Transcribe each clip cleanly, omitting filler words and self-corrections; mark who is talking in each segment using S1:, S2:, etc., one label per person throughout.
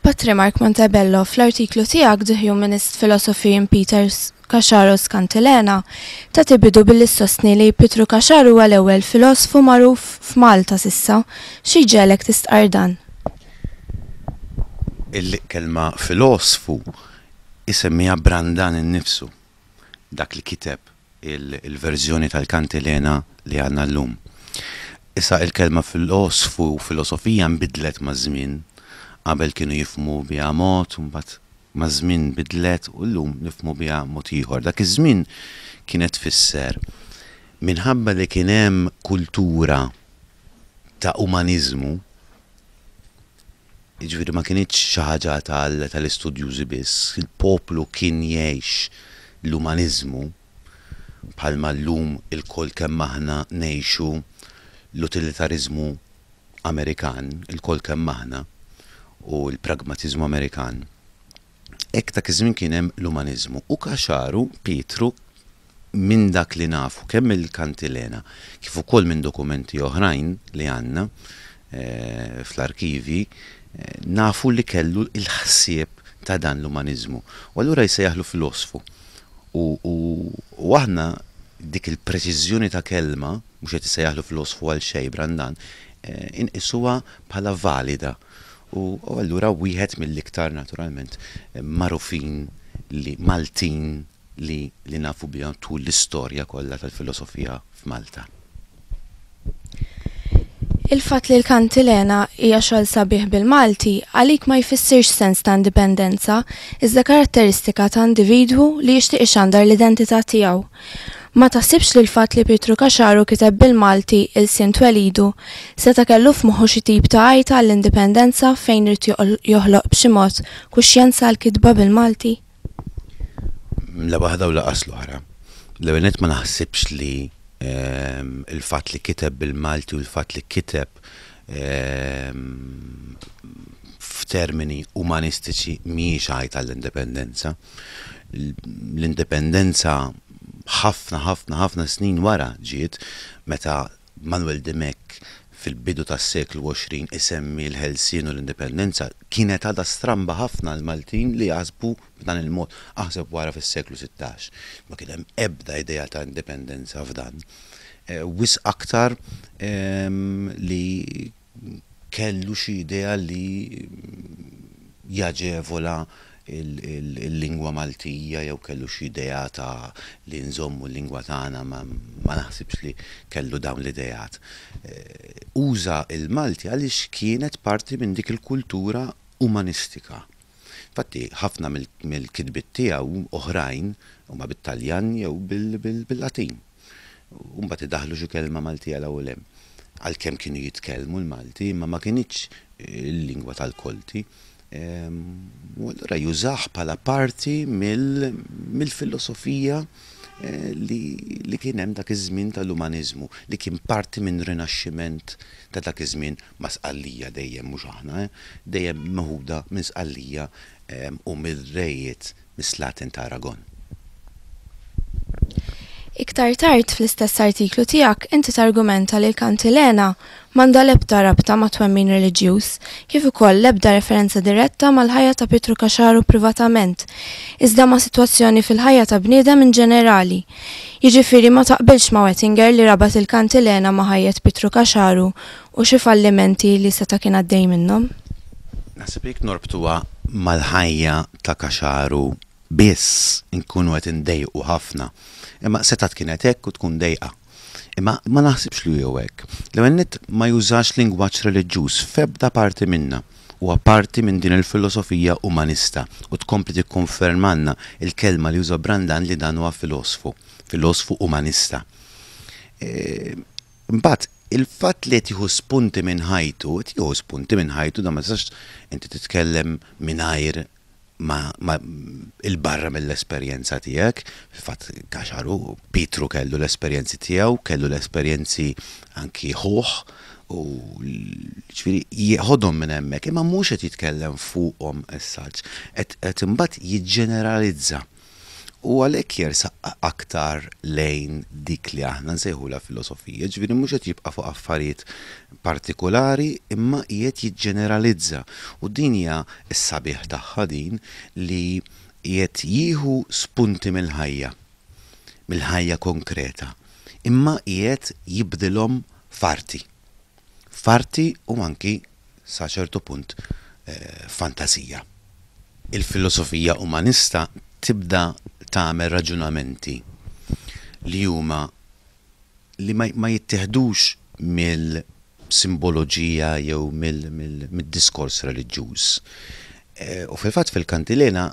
S1: Patrimark Montebello fl-artiklu tiegħek The Humanist Philosophy in Peter Cacharo's Cantilena ta' tibidu billi sostni li Pietro Cacharo huwa l-ewwel filosofu magħruf f'Malta s'issa. Xi ġelek tistqar dan?
S2: Il-kelma filosofu isemmija Brandan innifsu, dak li kiteb il-verżjoni tal-Cantilena li għandna llum. Issa il-kelma filosofu u filosofija nbidlet maż-żmien. Qabel kienu jifhmu biha mod, u mbagħad maż-żmien bidlet u llum nifhmu biha mod ieħor. Dak iż-żmien kienet tfisser minħabba li kien hemm kultura ta' umaniżmu, jiġifieri ma kienitx xi ħaġa tal-istudjużi biss, il-poplu kien jgħix l-umaniżmu bħalma llum il-koll kemm aħna ngħixu l-utilitarizmu Amerikan, il-koll kemm aħna u l-pragmatizmu Amerikan. Hekk dak iż-żmien kien hemm l-umaniżmu u Cacharo Pietru minn dak li nafu kemm il-Cantilena kif ukoll minn dokumenti oħrajn li għandna fl-arkivi nafu li kellu l-ħsieb ta' dan l-umaniżmu. U allura jsejjaħlu filosofu. U aħna dik il-preċiżjoni ta' kelma mhux qed isejjaħlu filosofu għal xejn Brandan inqisuha bħala valida. U allura wieħed mill-iktar naturalment magħrufin li Maltin li nafu biha tul l-istorja kollha tal-filosofija f'Malta.
S1: Il-fatt li l-Cantilena hija xogħol sabiħ bil-Malti għalik ma jfissirx sens ta' indipendenza, iżda karatteristika ta' individwu li jixtieq ixandar l-identità tiegħu. Ma taħsibx li l-fatt li Pietro Cacharo kiteb bil-Malti il-Sint Welidu seta' kellu f'moħħu xi tip ta' għajta għall-indipendenza fejn irid joħloq b'xi mod kuxjenza l-kitba bil-Malti?
S2: La waħda u laqas l-oħra. L-ewwel nett ma naħsibx li il-fatt li kiteb bil-Malti u l-fatt li kiteb f'termini umanistiċi mhijiex għajta l-indipendenza. L-indipendenza ħafna snin wara ġiet meta Manuel Demek fil-bidu tas-seklu 20 isemmi l-ħelsien u l-indipendenza kienet għadha stramba ħafna l-Maltin li jaħsbu b'dan il-mod. Aħseb wara fis-seklu 16 ma kien hemm ebda idea ta' indipendenza f'dan. Wis aktar li kellu xi idea li jaġevola il-lingwa Maltija jew kellu xi idea ta' li nżommu l-lingwa tagħna ma naħsibx li kellu dawn l-idejat. Uża il-Malti għaliex kienet parti minn dik il-kultura umanistika. Infatti ħafna mill-kitbiet tiegħu oħrajn huma bit-Taljan jew bil-Latin. U mbagħad idaħħlu xi kelma Maltija l-ewwel hemm. Għalkemm kienu jitkellmu l-Malti imma ma kienitx il-lingwa tal-Kolti. U allura jużaħ bħala parti mill-filosofija li kien hemm dak iż-żmien tal-umaniżmu, li kien parti minn rinaxximent ta' dak iż-żmien ma' sqallija dejjem mhux aħna, dejjem meħuda minn sqallija u mill-rejiet mis-Slatin ta' Aragon.
S1: Iktar tard fl-istess artiklu tiegħek inti targumenta li l-Cantilena m'għandha l-ebda rabta ma' twemmin reliġjuż, kif ukoll l-ebda referenza diretta mal-ħajja ta' Pietro Cacharo privatament, iżda ma' sitwazzjoni fil-ħajja ta' bniedem in ġenerali. Jiġifieri ma taqbilx ma' Wettinger li rabat il-Cantilena ma' ħajjet Pietro Cacharo u xi fallimenti li seta' kien għaddej minnhom?
S2: Naħseb jekk norbtuha mal-ħajja ta' Cacharo biss inkunu qed indejqu ħafna. Imma setat kienet hekk u tkun dejqa. Imma ma naħsibx li jew hekk. L-ewwel nett ma jużax lingwaġġ reliġjuż f'ebda parti minnha huwa parti minn din il-filosofija umanista u tkompli tikkonfermanna il-kelma li juża Brandan li dan huwa filosofu umanista. Imbagħad il-fatt li qed jieħu spunti minn ħajtu, da ma tistax inti titkellem mingħajr ma il-barra mill-esperjenza tiegħek. Fil-fatt Cacharo Pietru kellu l-esperjenzi tiegħu, kellu l-esperjenzi anki ħuħ u ġifieri jieħodhom minn hemmhekk, imma mhux qed jitkellem fuqhom as such, qed imbagħad jiġġeneralizza. U għalhekk jersaq aktar lejn dik li aħna nsejħula filosofija, ġifieri mhux qed jibqa' fuq affarijiet partikolari imma qiegħed jiġġeneralizza. U din hija s-sabiħ tagħha din li qiegħed jieħu spunti mill-ħajja konkreta, imma qiegħed jibdilhom farti. Farti u anki sa ċertu punt fantasija. Il-filosofija umanista tibda tagħmel raġunamenti li huma li ma jittieħdux mill-simboloġija jew mid-diskors reliġjuż. U fil-fatt fil-kantilena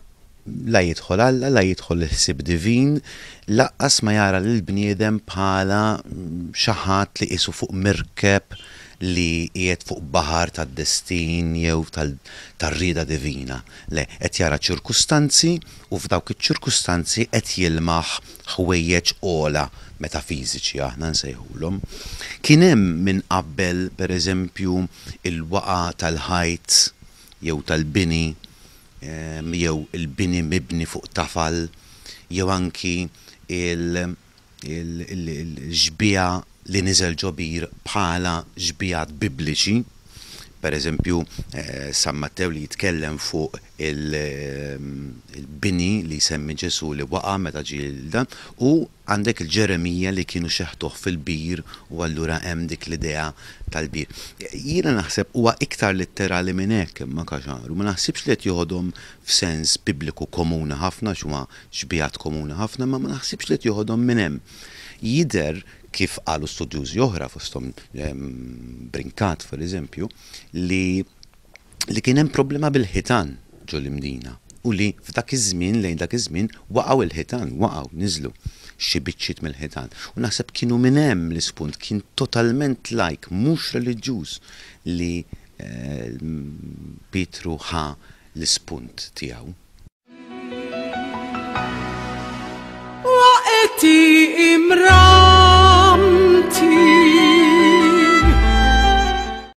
S2: la jidħol Alla, la jidħol il-ħsieb divin, laqqas ma jara lill-bniedem bħala xi ħadd li qisu fuq mirkeb li qiegħed fuq baħar tad-destin jew tar-rieda divina. Le, qed jara ċirkustanzi u f'dawk iċ-ċirkustanzi qed jilmaħ ħwejjeġ ogħla metafiżiċi aħna nsejħulhom. Kien hemm min qabel pereżempju il-waqa tal-ħajt jew tal-bini jew il-bini mibni fuq tafal jew anki il-ġbija li niżel ġobir bħala ġbijat bibliċi, pereżempju San Mattew li jitkellem fuq il-bini li jsemmi Ġesu li waqa' meta ġilda, u għandek il-Ġeremija li kienu xeħtuh fil-bir u allura hemm dik l-idea tal-bir. Jiena naħseb huwa iktar litterali minn hekk imma Kaxaru, ma naħsibx li qed joħodhom f'sens bibliku komuni ħafna x'huma ġbijat komuni ħafna, ma naħsibx li qed joħodhom minn hemm. Jidher kif qalu studjużi oħra fosthom Brinkat pereżempju li kien hemm problema bil-ħitan ġol imdina u li f'dak iż-żmien lejn dak iż-żmien waqgħu il-ħitan, niżlu xi biċċiet mill-ħitan. U naħseb kienu minn hemm l-ispunt kien totalment lajk mhux reliġjuż li Pietru ħa l-ispunt tiegħu.
S3: Waqti imra